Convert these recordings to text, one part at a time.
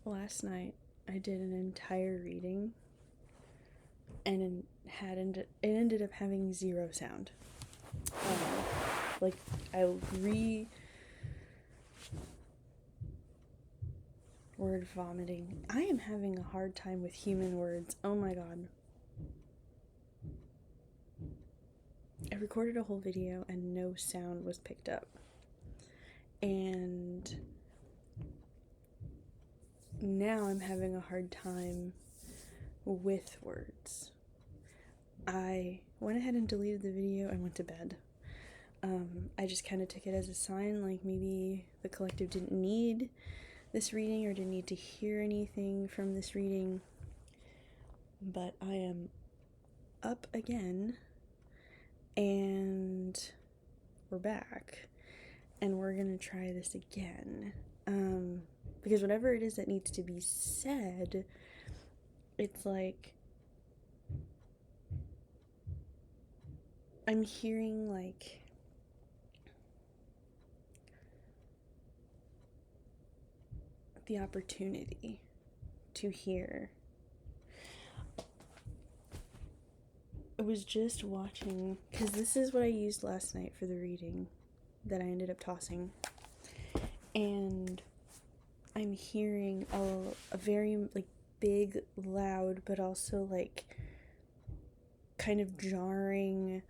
Last night I did an entire reading and it ended up having zero sound. Like I word vomiting. I am having a hard time with human words. Oh my god. I recorded a whole video and no sound was picked up. And now I'm having a hard time with words. I went ahead and deleted the video and went to bed. I just kind of took it as a sign, like maybe the collective didn't need this reading or didn't need to hear anything from this reading. But I am up again, and we're back, and we're gonna try this again. Because whatever it is that needs to be said, it's like I'm hearing like the opportunity to hear. I was just watching, because this is what I used last night for the reading that I ended up tossing, and I'm hearing a very like big, loud, but also like kind of jarring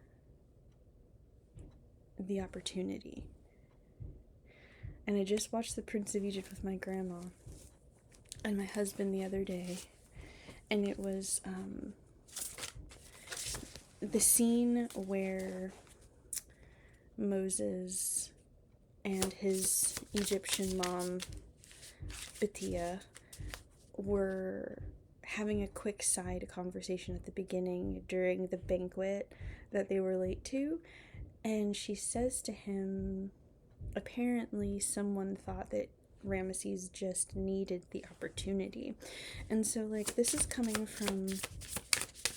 the opportunity. And I just watched The Prince of Egypt with my grandma and my husband the other day, and it was the scene where Moses and his Egyptian mom, Bethia, were having a quick side conversation at the beginning during the banquet that they were late to, and she says to him, apparently someone thought that Ramesses just needed the opportunity. And so like this is coming from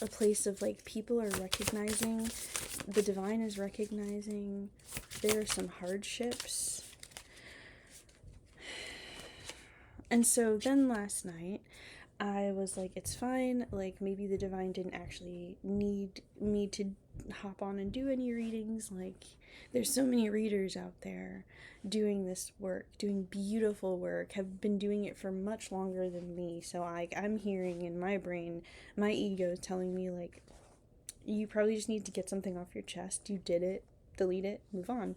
a place of like people are recognizing, the divine is recognizing there are some hardships. And so then last night I was like, it's fine, like maybe the divine didn't actually need me to hop on and do any readings. Like there's so many readers out there doing this work, doing beautiful work, have been doing it for much longer than me. So I'm hearing in my brain, my ego is telling me like, you probably just need to get something off your chest. You did it, delete it, move on.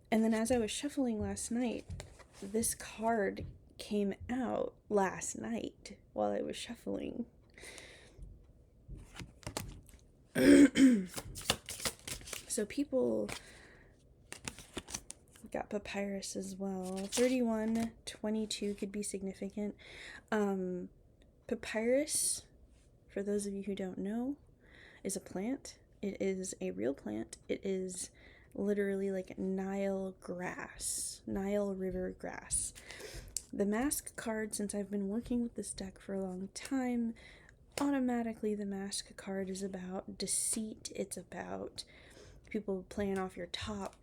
And then as I was shuffling last night, this card came out last night while I was shuffling. So people got papyrus as well. 3122 could be significant. Papyrus, for those of you who don't know, is a plant. It is a real plant. It is literally like Nile grass, Nile river grass. The mask card, since I've been working with this deck for a long time, automatically the mask card is about deceit. It's about people playing off your top,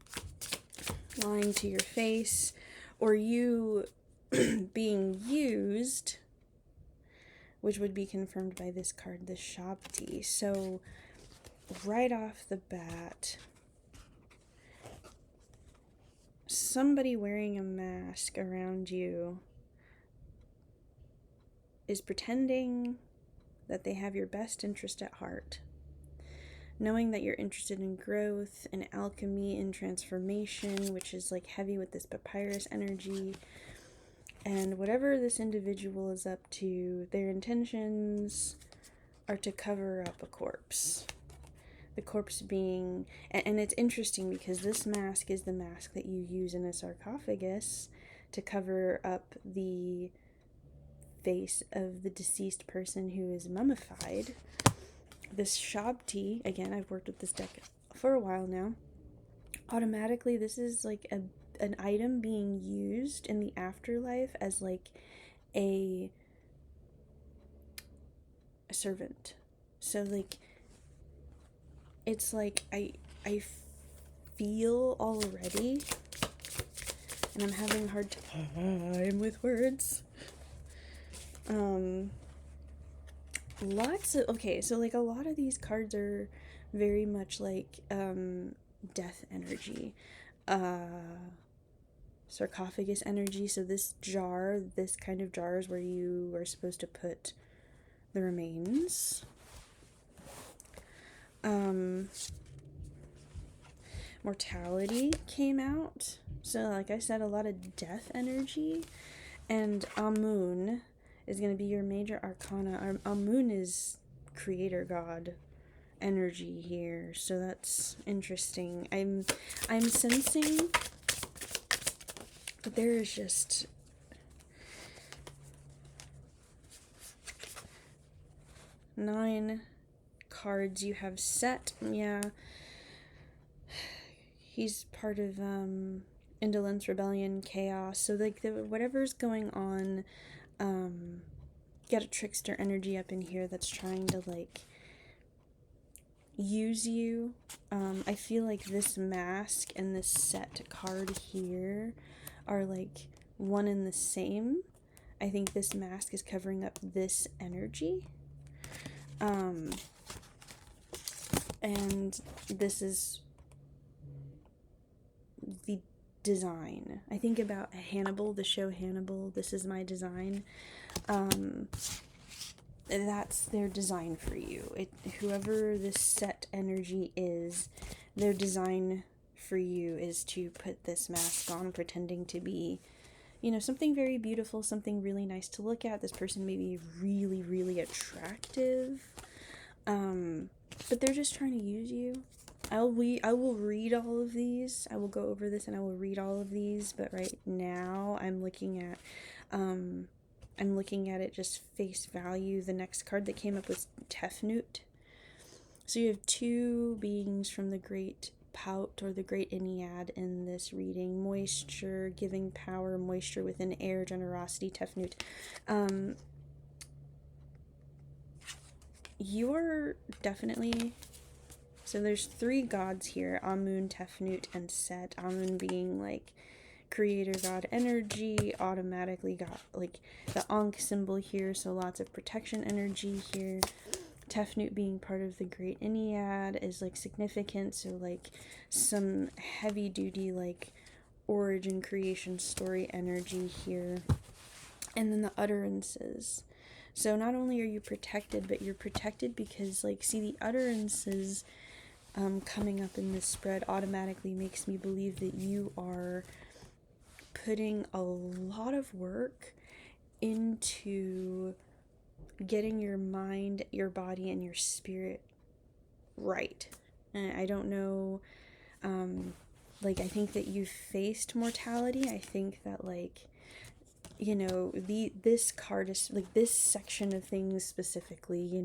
lying to your face, or you being used, which would be confirmed by this card, the Shabti. So right off the bat, somebody wearing a mask around you is pretending that they have your best interest at heart, knowing that you're interested in growth and alchemy and transformation, which is like heavy with this papyrus energy. And whatever this individual is up to, their intentions are to cover up a corpse. The corpse being, and it's interesting because this mask is the mask that you use in a sarcophagus to cover up the face of the deceased person who is mummified. This Shabti, again, I've worked with this deck for a while now. Automatically, this is like an item being used in the afterlife as like a servant. So like it's like I feel already, and I'm having a hard time with words, Um, lots of, okay, so like a lot of these cards are very much like death energy. Sarcophagus energy. So this jar, this kind of jar is where you are supposed to put the remains. Mortality came out. So like I said, a lot of death energy. And Amun is going to be your major arcana. Amun is creator god energy here. So that's interesting. I'm sensing that there is just nine cards you have set. Yeah. He's part of indolence, rebellion, chaos. So like whatever's going on, got a trickster energy up in here that's trying to like use you. I feel like this mask and this set card here are like one and the same. I think this mask is covering up this energy. And this is the design. I think about Hannibal, the show Hannibal. This is my design. That's their design for you. Whoever this set energy is, their design for you is to put this mask on, pretending to be, something very beautiful, something really nice to look at. This person may be really, really attractive. But they're just trying to use you. I will read all of these. I will go over this and I will read all of these, but right now I'm looking at it just face value. The next card that came up was Tefnut. So you have two beings from the Great Pout or the Great Ennead in this reading. Moisture, giving power, moisture within air, generosity, Tefnut. You're definitely... So there's three gods here, Amun, Tefnut, and Set. Amun being like creator god energy, automatically got like the Ankh symbol here, so lots of protection energy here. Tefnut being part of the Great Ennead is like significant, so like some heavy duty like origin creation story energy here. And then the utterances. So not only are you protected, but you're protected because like, see, the utterances coming up in this spread automatically makes me believe that you are putting a lot of work into getting your mind, your body, and your spirit right. And I don't know, I think that you've faced mortality. I think that this card is like this section of things specifically,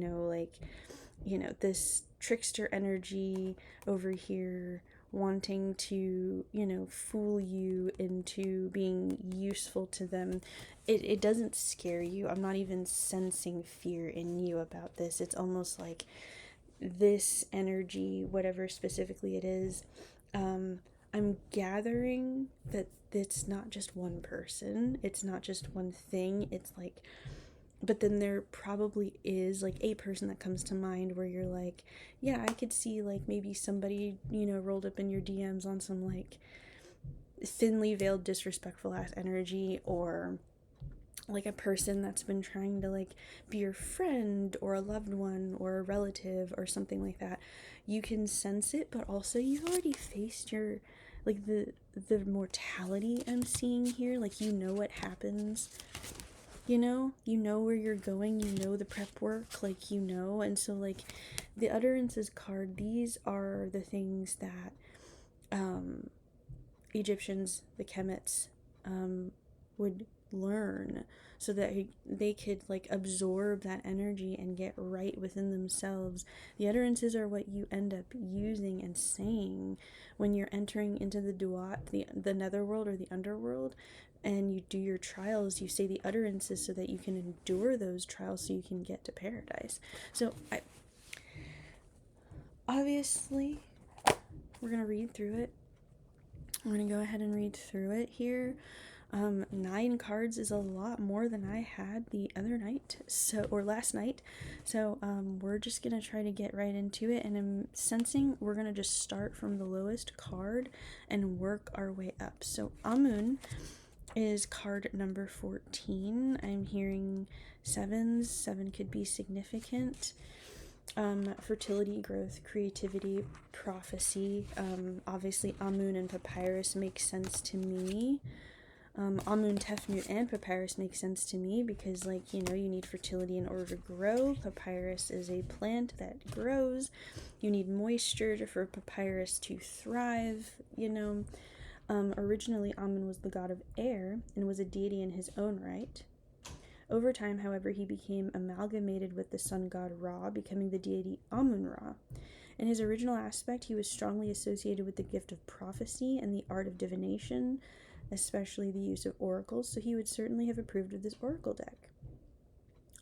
this trickster energy over here wanting to, fool you into being useful to them. It doesn't scare you. I'm not even sensing fear in you about this. It's almost like this energy, whatever specifically it is, I'm gathering that it's not just one person, it's not just one thing, it's like, but then there probably is like a person that comes to mind where you're like, yeah, I could see like maybe somebody, rolled up in your DMs on some like thinly veiled disrespectful ass energy, or like a person that's been trying to like be your friend or a loved one or a relative or something like that. You can sense it, but also you've already faced your like the mortality I'm seeing here. Like, what happens, you know where you're going, the prep work, like, and so like the utterances card, these are the things that Egyptians, the Kemets, would learn so that they could like absorb that energy and get right within themselves. The utterances are what you end up using and saying when you're entering into the duat, the netherworld or the underworld, and you do your trials. You say the utterances so that you can endure those trials so you can get to paradise. So obviously we're gonna read through it. I'm gonna go ahead and read through it here. 9 cards is a lot more than I had the other night, or last night. So we're just gonna try to get right into it, and I'm sensing we're gonna just start from the lowest card and work our way up. So Amun is card number 14. I'm hearing sevens. 7 could be significant. Fertility, growth, creativity, prophecy. Obviously Amun and Papyrus make sense to me. Amun, Tefnut, and Papyrus make sense to me because, like, you need fertility in order to grow. Papyrus is a plant that grows. You need moisture for papyrus to thrive, Originally, Amun was the god of air and was a deity in his own right. Over time, however, he became amalgamated with the sun god Ra, becoming the deity Amun-Ra. In his original aspect, he was strongly associated with the gift of prophecy and the art of divination, especially the use of oracles, so he would certainly have approved of this oracle deck.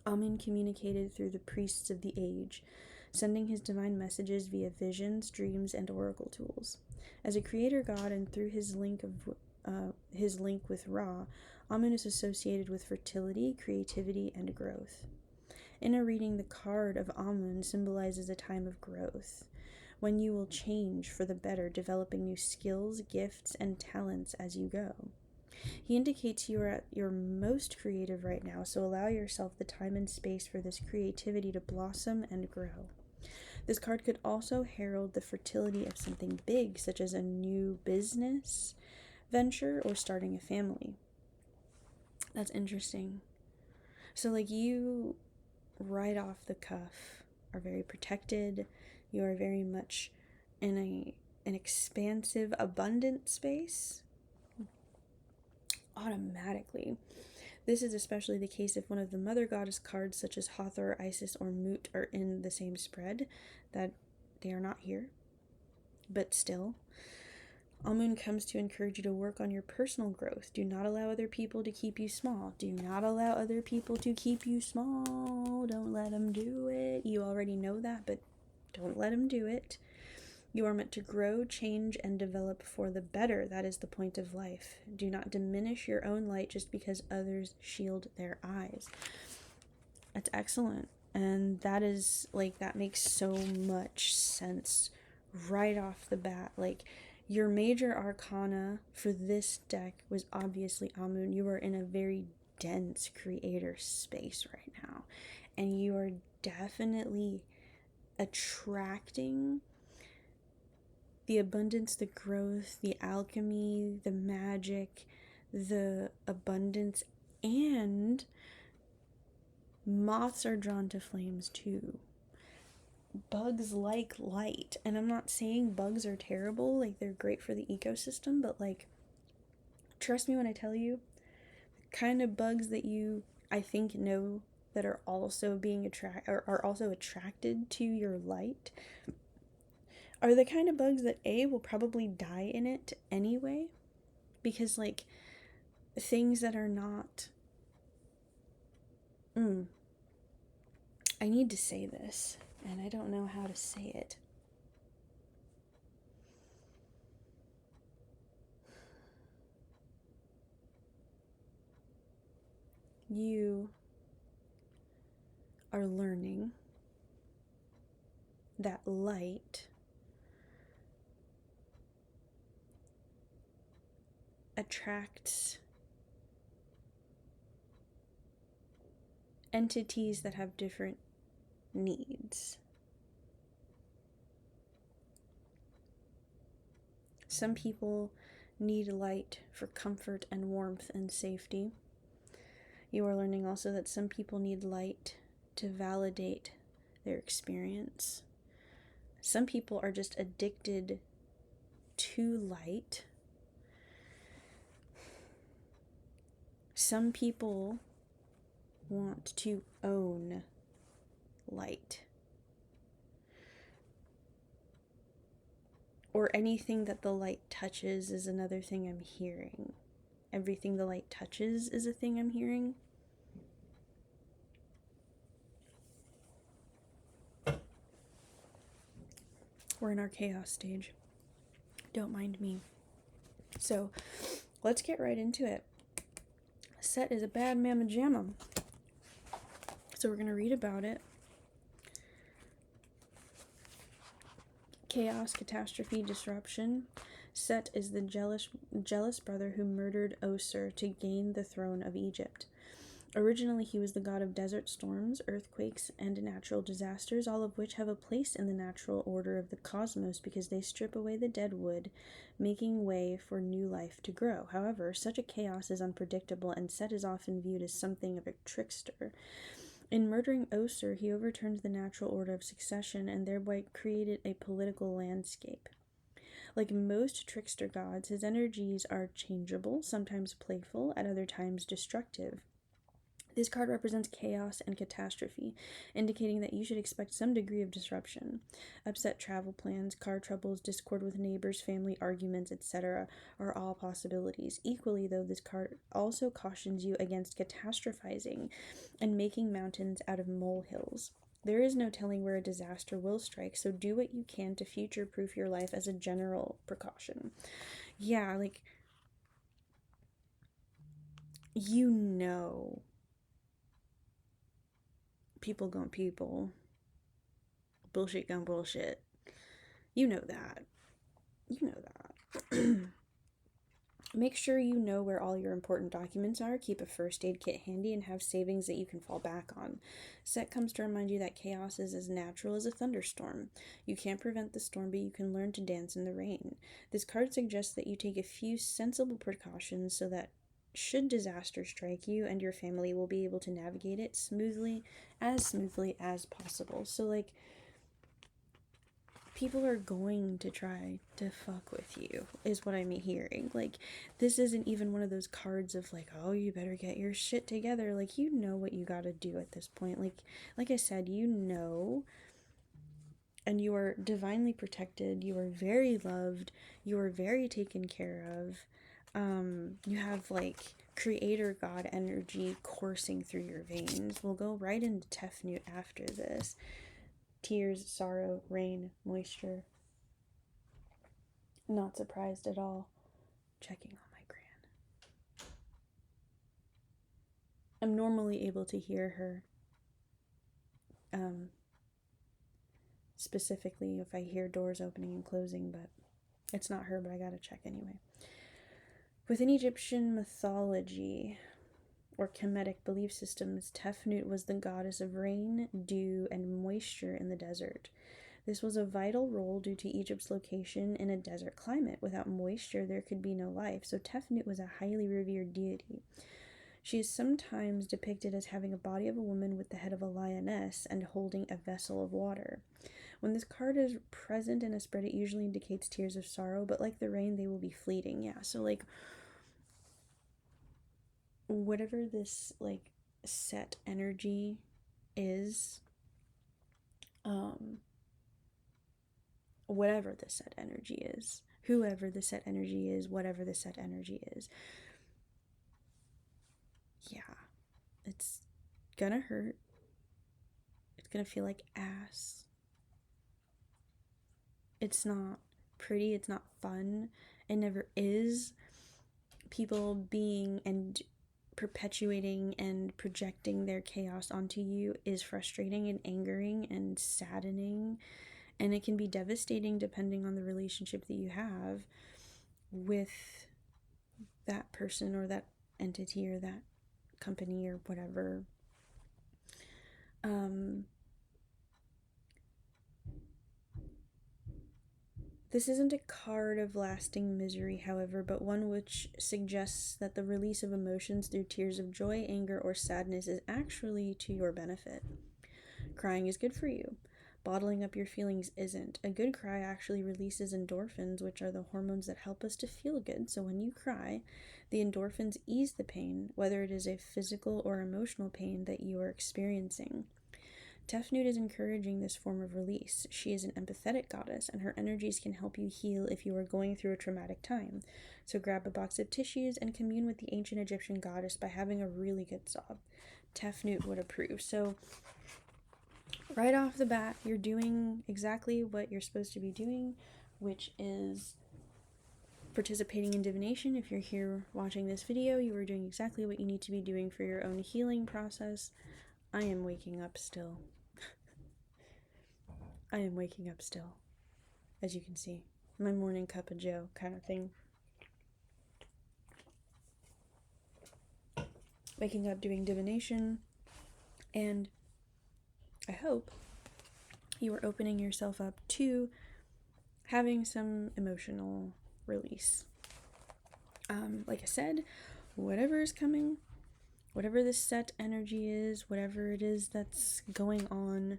Amun communicated through the priests of the age, sending his divine messages via visions, dreams, and oracle tools. As a creator god and through his link with Ra, Amun is associated with fertility, creativity, and growth. In a reading, the card of Amun symbolizes a time of growth, when you will change for the better, developing new skills, gifts, and talents as you go. He indicates you are at your most creative right now, so allow yourself the time and space for this creativity to blossom and grow. This card could also herald the fertility of something big, such as a new business venture or starting a family. That's interesting. So, like, you right off the cuff are very protected. You are very much in an expansive, abundant space automatically. This is especially the case if one of the mother goddess cards, such as Hathor, Isis, or Mut, are in the same spread. That they are not here, but still. Amun comes to encourage you to work on your personal growth. Do not allow other people to keep you small. Do not allow other people to keep you small. Don't let them do it. You already know that, but don't let them do it. You are meant to grow, change, and develop for the better. That is the point of life. Do not diminish your own light just because others shield their eyes. That's excellent. And that is, like, that makes so much sense right off the bat. Like, your major arcana for this deck was obviously Amun. You are in a very dense creator space right now. And you are definitely attracting the abundance, the growth, the alchemy, the magic, the abundance, and moths are drawn to flames too. Bugs like light, and I'm not saying bugs are terrible, like, they're great for the ecosystem, but, like, trust me when I tell you, the kind of bugs that you, I think, know that are also attracted to your light are the kind of bugs that will probably die in it anyway, because, like, things that are not I need to say this, and I don't know how to say it. You are learning that light attracts entities that have different needs. Some people need light for comfort and warmth and safety. You are learning also that some people need light to validate their experience. Some people are just addicted to light. Some people want to own light. Or anything that the light touches is another thing I'm hearing. Everything the light touches is a thing I'm hearing. We're in our chaos stage. Don't mind me. So, let's get right into it. Set is a bad mamma jamma. So we're going to read about it. Chaos, catastrophe, disruption. Set is the jealous brother who murdered Osir to gain the throne of Egypt. Originally, he was the god of desert storms, earthquakes, and natural disasters, all of which have a place in the natural order of the cosmos because they strip away the dead wood, making way for new life to grow. However, such a chaos is unpredictable, and Set is often viewed as something of a trickster. In murdering Osir, he overturned the natural order of succession and thereby created a political landscape. Like most trickster gods, his energies are changeable, sometimes playful, at other times destructive. This card represents chaos and catastrophe, indicating that you should expect some degree of disruption. Upset travel plans, car troubles, discord with neighbors, family arguments, etc. are all possibilities. Equally, though, this card also cautions you against catastrophizing and making mountains out of molehills. There is no telling where a disaster will strike, so do what you can to future-proof your life as a general precaution. Yeah, like, you know, people gon' people, bullshit gon' bullshit. You know that. You know that. Make sure you know where all your important documents are, keep a first aid kit handy, and have savings that you can fall back on. Set comes to remind you that chaos is as natural as a thunderstorm. You can't prevent the storm, but you can learn to dance in the rain. This card suggests that you take a few sensible precautions so that should disaster strike you and your family will be able to navigate it smoothly as possible. So, like, people are going to try to fuck with you, is what I'm hearing. Like, this isn't even one of those cards of, like, oh, you better get your shit together. Like, you know what you gotta do at this point. Like I said, you know, and you are divinely protected. You are very loved. You are very taken care of. You have, like, creator god energy coursing through your veins. We'll go right into Tefnut after this. Tears, sorrow, rain, moisture. Not surprised at all. Checking on my gran. I'm normally able to hear her. Specifically if I hear doors opening and closing, but it's not her, but I gotta check anyway. Within Egyptian mythology or Kemetic belief systems, Tefnut was the goddess of rain, dew, and moisture in the desert. This was a vital role due to Egypt's location in a desert climate. Without moisture, there could be no life, so Tefnut was a highly revered deity. She is sometimes depicted as having a body of a woman with the head of a lioness and holding a vessel of water. When this card is present in a spread, it usually indicates tears of sorrow, but like the rain, they will be fleeting. Yeah, so, like, whatever this, like, set energy is, whatever the set energy is, whoever the set energy is, whatever the set energy is, yeah, it's gonna hurt. It's gonna feel like ass. It's not pretty, it's not fun, it never is. People being and perpetuating and projecting their chaos onto you is frustrating and angering and saddening, and it can be devastating depending on the relationship that you have with that person or that entity or that company or whatever. This isn't a card of lasting misery, however, but one which suggests that the release of emotions through tears of joy, anger, or sadness is actually to your benefit. Crying is good for you. Bottling up your feelings isn't. A good cry actually releases endorphins, which are the hormones that help us to feel good. So when you cry, the endorphins ease the pain, whether it is a physical or emotional pain that you are experiencing. Tefnut is encouraging this form of release. She is an empathetic goddess, and her energies can help you heal if you are going through a traumatic time. So grab a box of tissues and commune with the ancient Egyptian goddess by having a really good sob. Tefnut would approve. So right off the bat, you're doing exactly what you're supposed to be doing, which is participating in divination. If you're here watching this video, you are doing exactly what you need to be doing for your own healing process. I am waking up still. I am waking up still, as you can see. My morning cup of joe kind of thing. Waking up, doing divination, and I hope you are opening yourself up to having some emotional release. Like I said, whatever is coming, whatever this set energy is, whatever it is that's going on,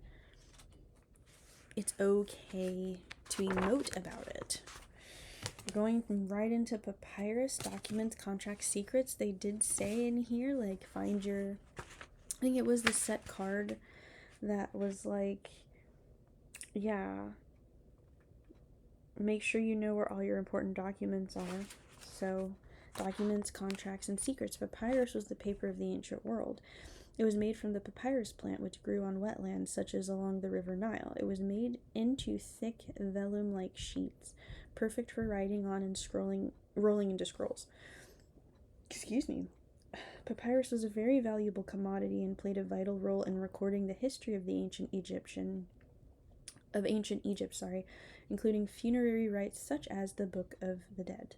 it's okay to emote about it. We're going right into papyrus, documents, contracts, secrets. They did say in here, like, find your, I think it was the set card that was like, yeah, make sure you know where all your important documents are. So, documents, contracts, and secrets. Papyrus was the paper of the ancient world. It was made from the papyrus plant, which grew on wetlands such as along the River Nile. It was made into thick vellum-like sheets, perfect for writing on and rolling into scrolls. Excuse me. Papyrus was a very valuable commodity and played a vital role in recording the history of the ancient Egypt, including funerary rites such as the Book of the Dead.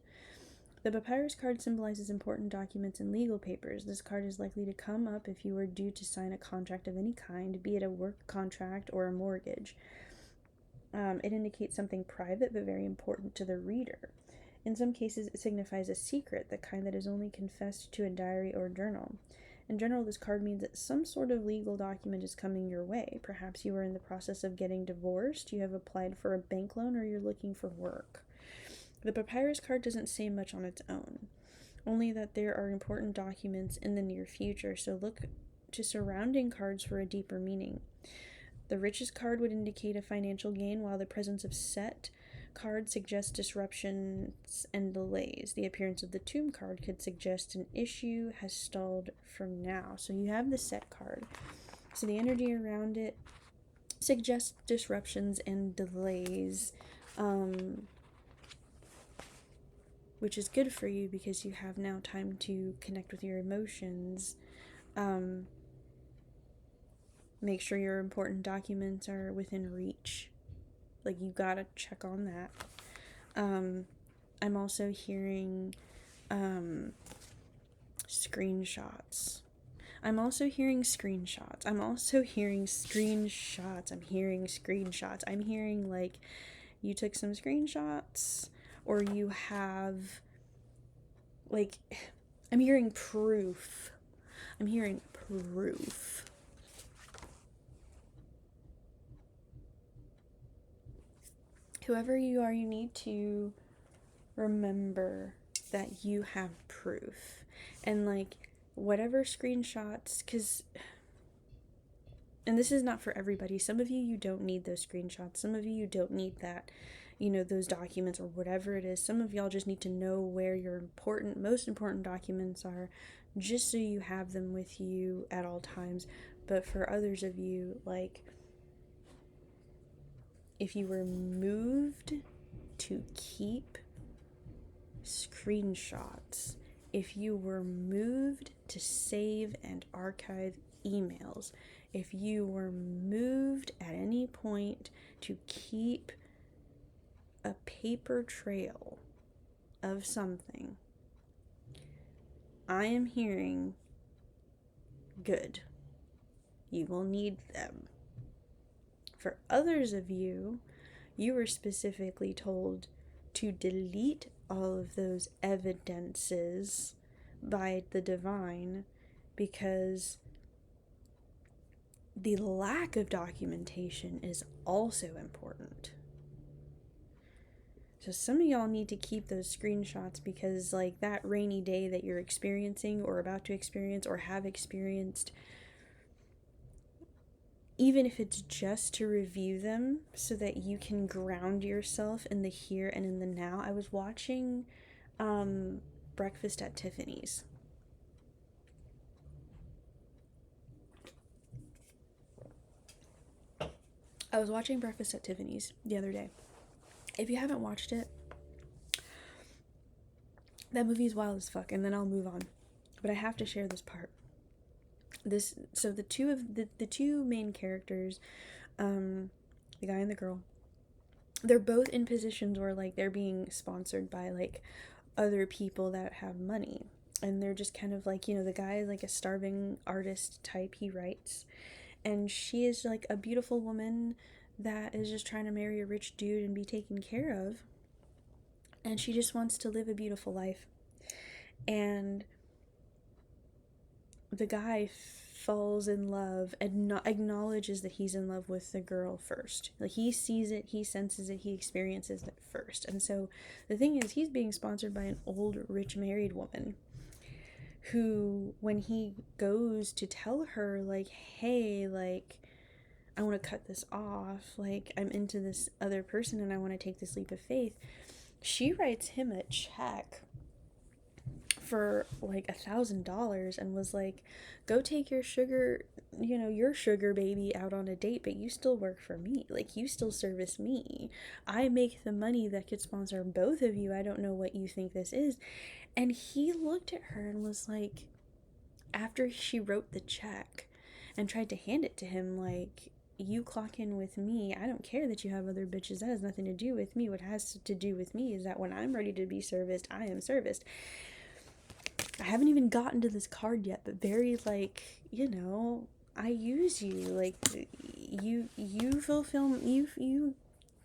The papyrus card symbolizes important documents and legal papers. This card is likely to come up if you were due to sign a contract of any kind, be it a work contract or a mortgage. It indicates something private but very important to the reader. In some cases, it signifies a secret, the kind that is only confessed to a diary or journal. In general, this card means that some sort of legal document is coming your way. Perhaps you are in the process of getting divorced, you have applied for a bank loan, or you're looking for work. The papyrus card doesn't say much on its own, only that there are important documents in the near future, so look to surrounding cards for a deeper meaning. The riches card would indicate a financial gain, while the presence of set card suggests disruptions and delays. The appearance of the tomb card could suggest an issue has stalled for now. So you have the set card. So the energy around it suggests disruptions and delays, which is good for you because you have now time to connect with your emotions. Make sure your important documents are within reach. Like, you gotta check on that. I'm also hearing screenshots. I'm hearing like you took some screenshots, or you have, like, I'm hearing proof. Whoever you are, you need to remember that you have proof. And, like, whatever screenshots, and this is not for everybody. Some of you don't need those screenshots. Some of you don't need that, those documents or whatever it is. Some of y'all just need to know where your most important documents are, just so you have them with you at all times. But for others of you, like, if you were moved to keep screenshots, if you were moved to save and archive emails, if you were moved at any point to keep a paper trail of something, I am hearing good. You will need them. For others of you, you were specifically told to delete all of those evidences by the divine, because the lack of documentation is also important. So some of y'all need to keep those screenshots, because, like, that rainy day that you're experiencing or about to experience or have experienced, even if it's just to review them so that you can ground yourself in the here and in the now. I was watching Breakfast at Tiffany's. I was watching Breakfast at Tiffany's the other day. If you haven't watched it, That movie is wild as fuck, and then I'll move on. But I have to share this part. So the two main characters, the guy and the girl, they're both in positions where like they're being sponsored by like other people that have money. And they're just kind of like, the guy is like a starving artist type, he writes. And she is like a beautiful woman that is just trying to marry a rich dude and be taken care of. And she just wants to live a beautiful life. And the guy falls in love and acknowledges that he's in love with the girl first. Like, he sees it, he senses it, he experiences it first. And so the thing is, he's being sponsored by an old rich married woman who, when he goes to tell her, like, hey, like, I want to cut this off, like, I'm into this other person and I want to take this leap of faith, she writes him a check for like $1,000 and was like, go take your sugar baby out on a date, but you still work for me, like, you still service me, I make the money that could sponsor both of you, I don't know what you think this is. And he looked at her and was like, after she wrote the check and tried to hand it to him, like, you clock in with me, I don't care that you have other bitches, that has nothing to do with me, what has to do with me is that when I'm ready to be serviced, I am serviced. I haven't even gotten to this card yet, but very like, I use you, like, you fulfill, you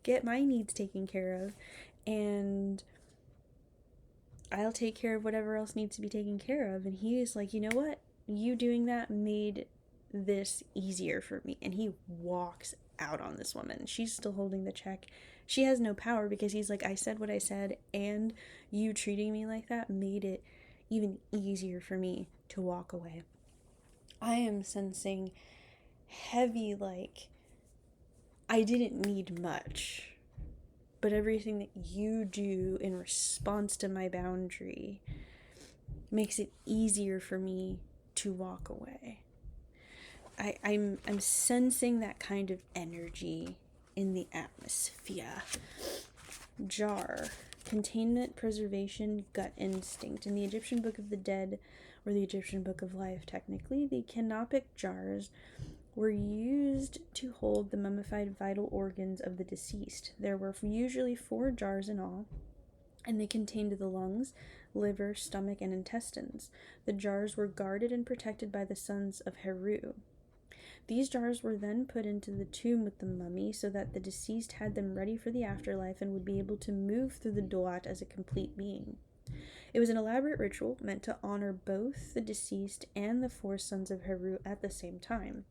get my needs taken care of, and I'll take care of whatever else needs to be taken care of. And he is like, you know what, you doing that made this easier for me. And he walks out on this woman. She's still holding the check. She has no power because he's like, I said what I said, and you treating me like that made it even easier for me to walk away. I am sensing heavy, like, I didn't need much, but everything that you do in response to my boundary makes it easier for me to walk away. I'm sensing that kind of energy in the atmosphere. Jar. Containment, preservation, gut instinct. In the Egyptian Book of the Dead, or the Egyptian Book of Life, technically, the canopic jars were used to hold the mummified vital organs of the deceased. There were usually 4 jars in all, and they contained the lungs, liver, stomach, and intestines. The jars were guarded and protected by the sons of Heru. These jars were then put into the tomb with the mummy so that the deceased had them ready for the afterlife and would be able to move through the Duat as a complete being. It was an elaborate ritual meant to honor both the deceased and the 4 sons of Heru at the same time.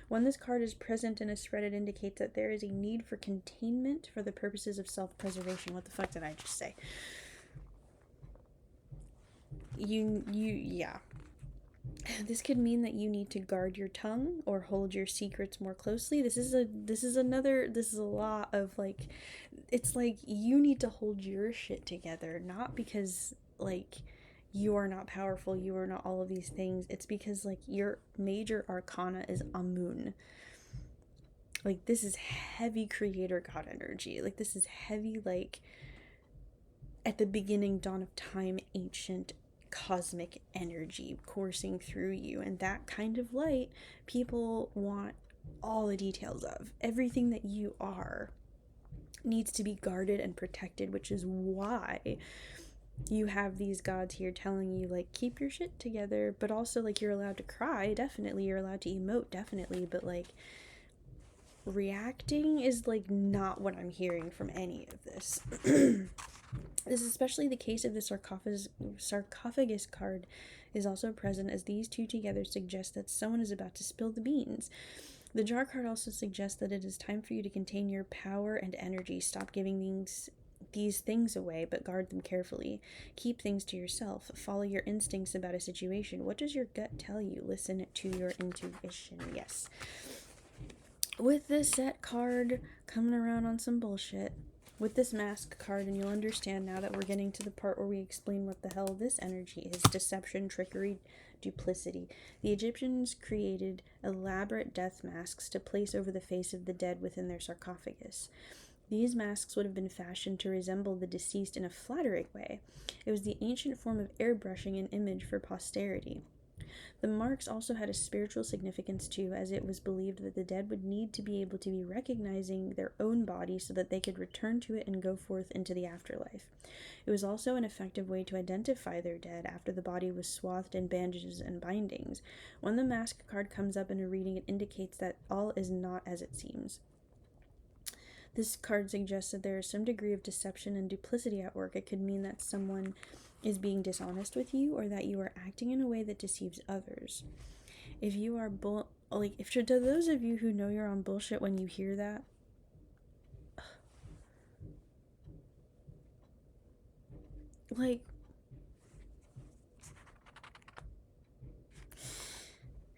When this card is present in a spread, it indicates that there is a need for containment for the purposes of self-preservation. What the fuck did I just say? Yeah. This could mean that you need to guard your tongue or hold your secrets more closely. This is a lot of, like, it's like you need to hold your shit together, not because, like, you are not powerful, you are not all of these things. It's because, like, your major arcana is Amun. Like, this is heavy creator god energy. Like, this is heavy, like, at the beginning, dawn of time, ancient cosmic energy coursing through you. And that kind of light, people want all the details of. Everything that you are needs to be guarded and protected, which is why you have these gods here telling you, like, keep your shit together, but also, like, you're allowed to cry, definitely, you're allowed to emote, definitely, but, like, reacting is, like, not what I'm hearing from any of this. This is especially the case if the sarcophagus card is also present, as these two together suggest that someone is about to spill the beans. The jar card also suggests that it is time for you to contain your power and energy. Stop giving these things away, but guard them carefully. Keep things to yourself. Follow your instincts about a situation. What does your gut tell you? Listen to your intuition. Yes. With this set card coming around on some bullshit, with this mask card, and you'll understand now that we're getting to the part where we explain what the hell this energy is: deception, trickery, duplicity. The Egyptians created elaborate death masks to place over the face of the dead within their sarcophagus. These masks would have been fashioned to resemble the deceased in a flattering way. It was the ancient form of airbrushing an image for posterity. The marks also had a spiritual significance too, as it was believed that the dead would need to be able to be recognizing their own body so that they could return to it and go forth into the afterlife. It was also an effective way to identify their dead after the body was swathed in bandages and bindings. When the mask card comes up in a reading, it indicates that all is not as it seems. This card suggests that there is some degree of deception and duplicity at work. It could mean that someone is being dishonest with you, or that you are acting in a way that deceives others. If you are to those of you who know you're on bullshit when you hear that, like,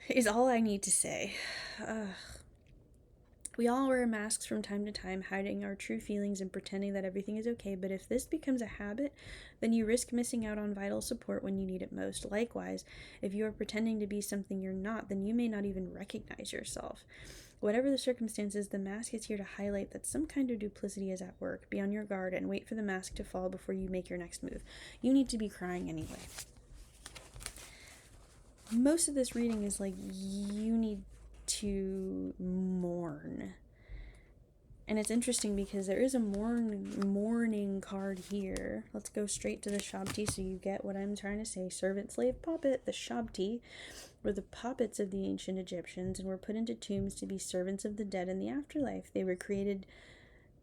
is all I need to say. We all wear masks from time to time, hiding our true feelings and pretending that everything is okay, but if this becomes a habit, then you risk missing out on vital support when you need it most. Likewise, if you are pretending to be something you're not, then you may not even recognize yourself. Whatever the circumstances, the mask is here to highlight that some kind of duplicity is at work. Be on your guard and wait for the mask to fall before you make your next move. You need to be crying anyway. Most of this reading is like, you need to mourn. And it's interesting because there is a mourning card here. Let's go straight to the Shabti so you get what I'm trying to say. Servant, slave, puppet. The Shabti were the puppets of the ancient Egyptians and were put into tombs to be servants of the dead in the afterlife. They were created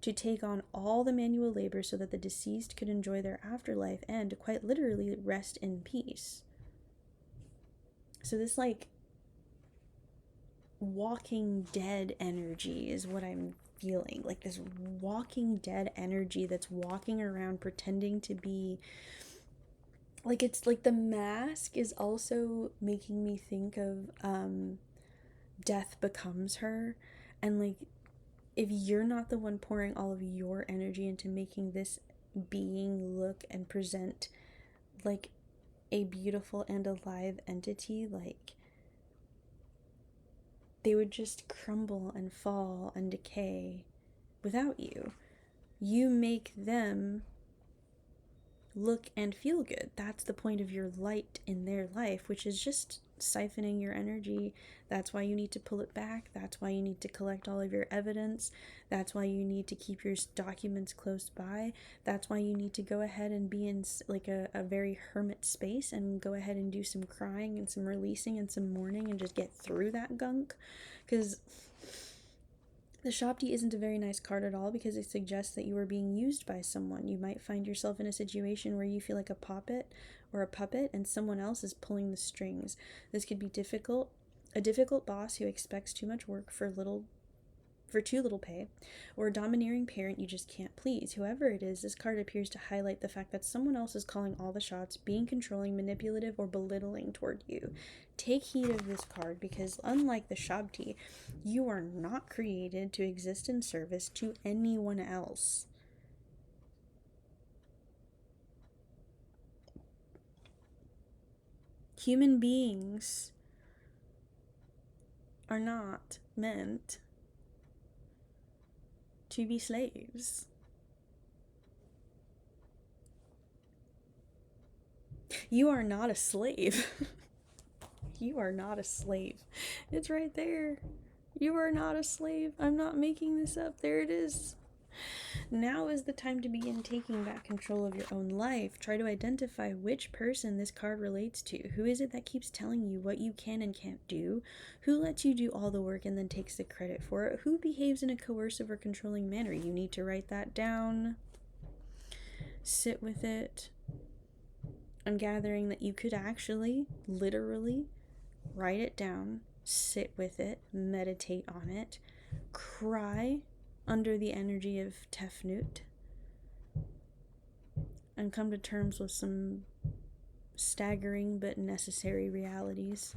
to take on all the manual labor so that the deceased could enjoy their afterlife and, quite literally, rest in peace. So this, like, Walking Dead energy is what I'm feeling. Like this Walking Dead energy that's walking around pretending to be, like, it's like the mask is also making me think of Death Becomes Her. And like, if you're not the one pouring all of your energy into making this being look and present like a beautiful and alive entity, like, they would just crumble and fall and decay without you. You make them look and feel good. That's the point of your light in their life, which is just siphoning your energy. That's why you need to pull it back. That's why you need to collect all of your evidence. That's why you need to keep your documents close by. That's why you need to go ahead and be in like a very hermit space and go ahead and do some crying and some releasing and some mourning and just get through that gunk. Because the Shabti isn't a very nice card at all, because it suggests that you are being used by someone. You might find yourself in a situation where you feel like a puppet and someone else is pulling the strings. This could be difficult. A difficult boss who expects too much work for too little pay, or a domineering parent you just can't please. Whoever it is, this card appears to highlight the fact that someone else is calling all the shots, being controlling, manipulative, or belittling toward you. Take heed of this card, because unlike the Shabti, you are not created to exist in service to anyone else. Human beings are not meant to be slaves. You are not a slave. You are not a slave. It's right there. You are not a slave. I'm not making this up. There it is. Now is the time to begin taking back control of your own life. Try to identify which person this card relates to. Who is it that keeps telling you what you can and can't do? Who lets you do all the work and then takes the credit for it? Who behaves in a coercive or controlling manner? You need to write that down. Sit with it. I'm gathering that you could actually, literally, write it down, sit with it, meditate on it, cry under the energy of Tefnut, and come to terms with some staggering but necessary realities.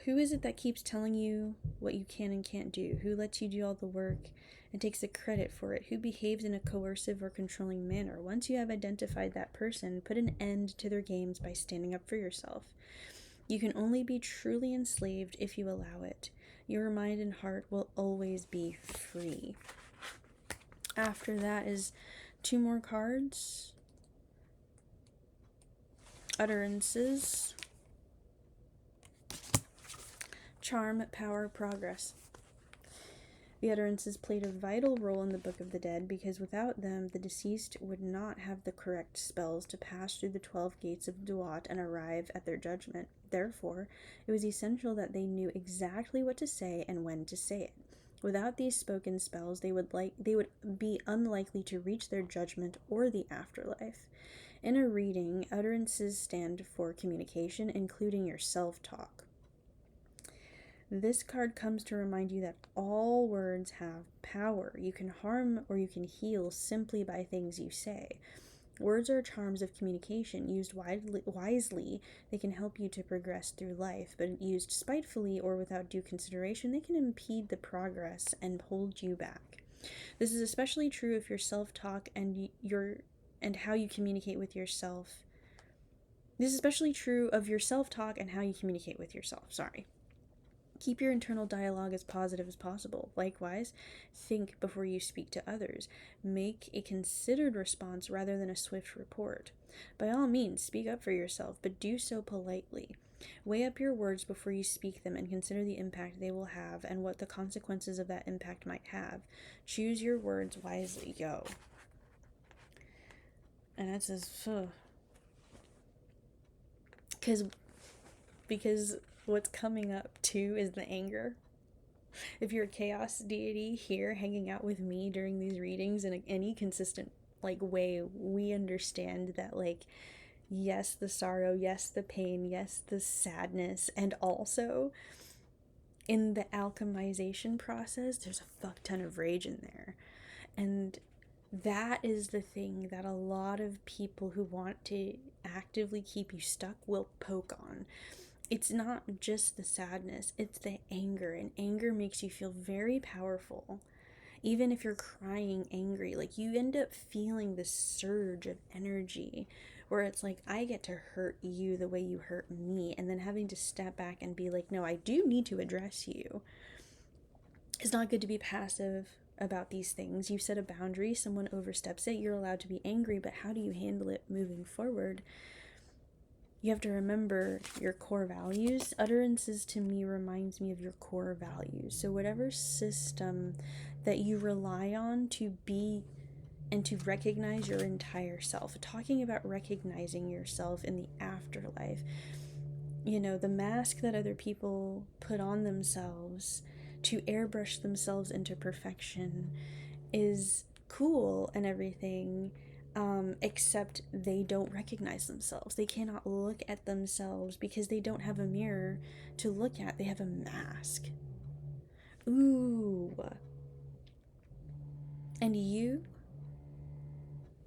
Who is it that keeps telling you what you can and can't do? Who lets you do all the work and takes the credit for it? Who behaves in a coercive or controlling manner? Once you have identified that person, put an end to their games by standing up for yourself. You can only be truly enslaved if you allow it. Your mind and heart will always be free. After that is 2 more cards. Utterances. Charm, power, progress. The utterances played a vital role in the Book of the Dead because without them, the deceased would not have the correct spells to pass through the 12 gates of Duat and arrive at their judgment. Therefore, it was essential that they knew exactly what to say and when to say it. Without these spoken spells, they would be unlikely to reach their judgment or the afterlife. In a reading, utterances stand for communication, including your self-talk. This card comes to remind you that all words have power. You can harm or you can heal simply by things you say. Words are charms of communication. Used wisely, they can help you to progress through life, but used spitefully or without due consideration, they can impede the progress and hold you back. This is especially true if your self-talk and how you communicate with yourself. This is especially true of your self-talk and how you communicate with yourself. Keep your internal dialogue as positive as possible. Likewise, think before you speak to others. Make a considered response rather than a swift report. By all means, speak up for yourself, but do so politely. Weigh up your words before you speak them and consider the impact they will have and what the consequences of that impact might have. Choose your words wisely. Yo. And that says, because what's coming up too is the anger. If you're a chaos deity here hanging out with me during these readings in any consistent way, we understand that yes, the sorrow, yes, the pain, yes, the sadness, and also in the alchemization process, there's a fuck ton of rage in there. And that is the thing that a lot of people who want to actively keep you stuck will poke on. It's not just the sadness, it's the anger, and anger makes you feel very powerful. Even if you're crying angry, you end up feeling this surge of energy where it's I get to hurt you the way you hurt me, and then having to step back and be no, I do need to address you. It's not good to be passive about these things. You set a boundary, someone oversteps it, you're allowed to be angry, but how do you handle it moving forward? You have to remember your core values. Utterances to me reminds me of your core values. So whatever system that you rely on to be and to recognize your entire self. Talking about recognizing yourself in the afterlife. The mask that other people put on themselves to airbrush themselves into perfection is cool and everything. Except they don't recognize themselves. They cannot look at themselves because they don't have a mirror to look at. They have a mask. Ooh. And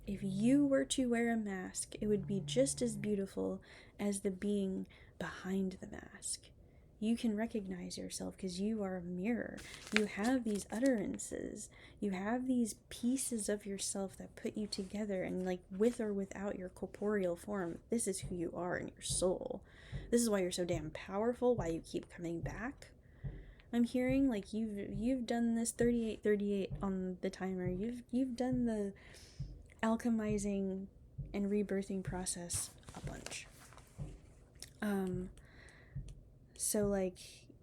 if you were to wear a mask, it would be just as beautiful as the being behind the mask. You can recognize yourself because you are a mirror. You have these utterances. You have these pieces of yourself that put you together, and with or without your corporeal form, this is who you are in your soul. This is why you're so damn powerful, why you keep coming back. I'm hearing you've done this 3838 on the timer. You've done the alchemizing and rebirthing process a bunch. So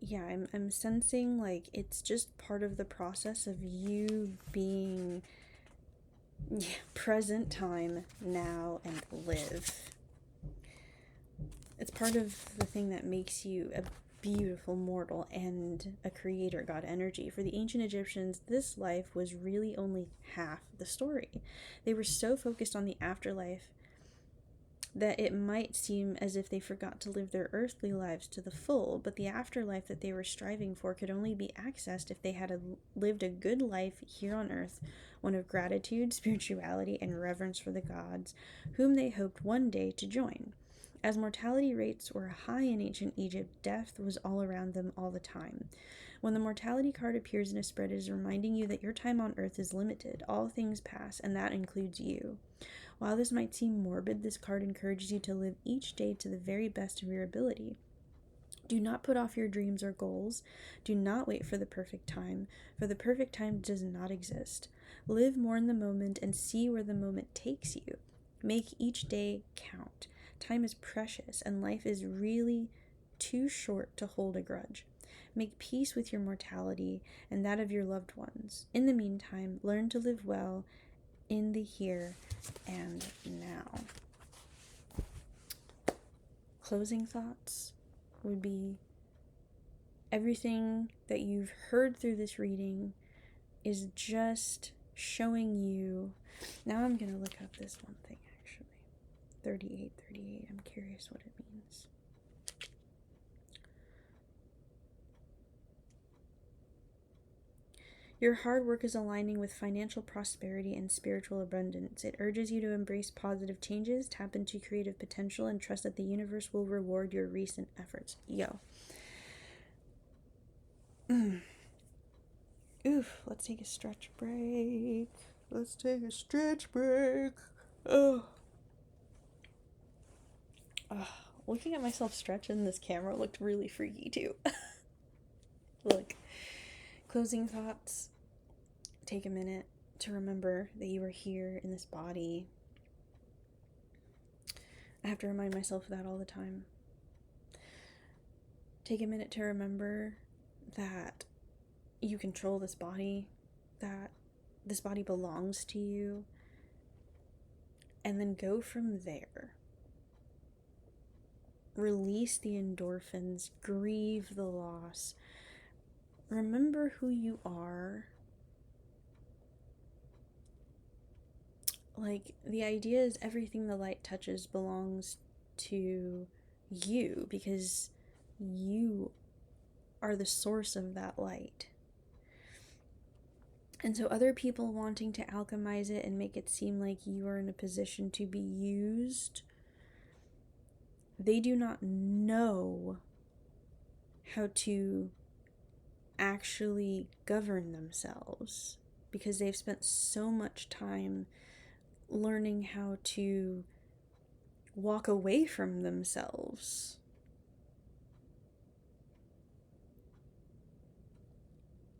yeah, I'm sensing it's just part of the process of you being present time now and live. It's part of the thing that makes you a beautiful mortal and a creator god energy. For the ancient Egyptians, this life was really only half the story. They were so focused on the afterlife that it might seem as if they forgot to live their earthly lives to the full, but the afterlife that they were striving for could only be accessed if they had lived a good life here on earth, one of gratitude, spirituality, and reverence for the gods, whom they hoped one day to join. As mortality rates were high in ancient Egypt, death was all around them all the time. When the mortality card appears in a spread, it is reminding you that your time on earth is limited. All things pass, and that includes you. While this might seem morbid, this card encourages you to live each day to the very best of your ability. Do not put off your dreams or goals. Do not wait for the perfect time, for the perfect time does not exist. Live more in the moment and see where the moment takes you. Make each day count. Time is precious, and life is really too short to hold a grudge. Make peace with your mortality and that of your loved ones. In the meantime, learn to live well in the here and now. Closing thoughts would be, everything that you've heard through this reading is just showing you. Now I'm going to look up this one thing actually. 3838. I'm curious what it means. Your hard work is aligning with financial prosperity and spiritual abundance. It urges you to embrace positive changes, tap into creative potential, and trust that the universe will reward your recent efforts. Yo. Oof, let's take a stretch break. Oh. Looking at myself stretch in this camera looked really freaky too. Look. Closing thoughts. Take a minute to remember that you are here in this body. I have to remind myself of that all the time. Take a minute to remember that you control this body, that this body belongs to you, and then go from there. Release the endorphins, grieve the loss. Remember who you are. Like, the idea is everything the light touches belongs to you, because you are the source of that light. And so other people wanting to alchemize it and make it seem like you are in a position to be used, they do not know how to actually govern themselves, because they've spent so much time learning how to walk away from themselves.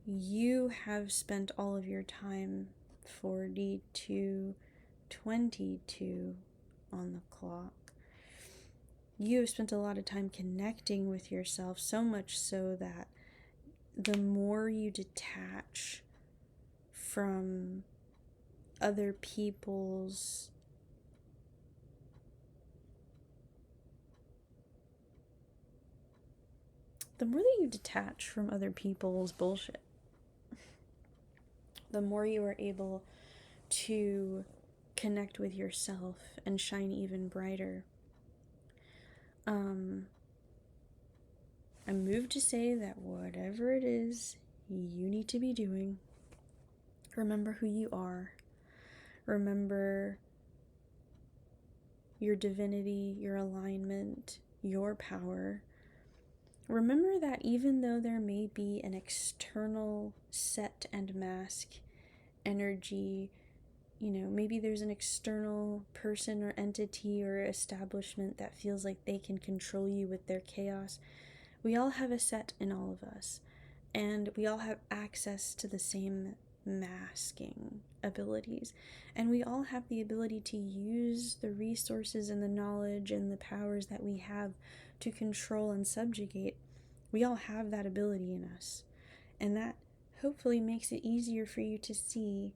You have spent all of your time, 42:22 on the clock. You have spent a lot of time connecting with yourself, so much so that the more you detach from other people's bullshit, the more you are able to connect with yourself and shine even brighter. I'm moved to say that whatever it is you need to be doing, remember who you are. Remember your divinity, your alignment, your power. Remember that even though there may be an external set and mask energy, maybe there's an external person or entity or establishment that feels like they can control you with their chaos, we all have a set in all of us, and we all have access to the same masking abilities, and we all have the ability to use the resources and the knowledge and the powers that we have to control and subjugate. We all have that ability in us, and that hopefully makes it easier for you to see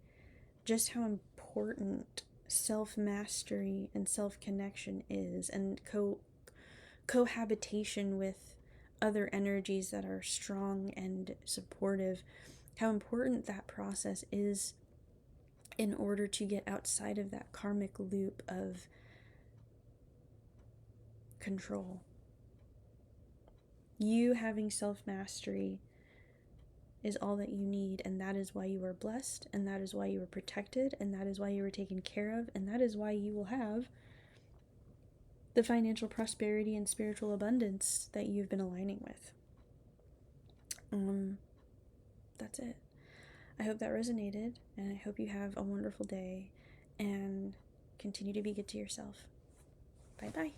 just how important self-mastery and self-connection is, and cohabitation with other energies that are strong and supportive, how important that process is in order to get outside of that karmic loop of control. You having self-mastery is all that you need, and that is why you are blessed, and that is why you are protected, and that is why you are taken care of, and that is why you will have the financial prosperity and spiritual abundance that you've been aligning with. That's it. I hope that resonated, and I hope you have a wonderful day and continue to be good to yourself. Bye-bye.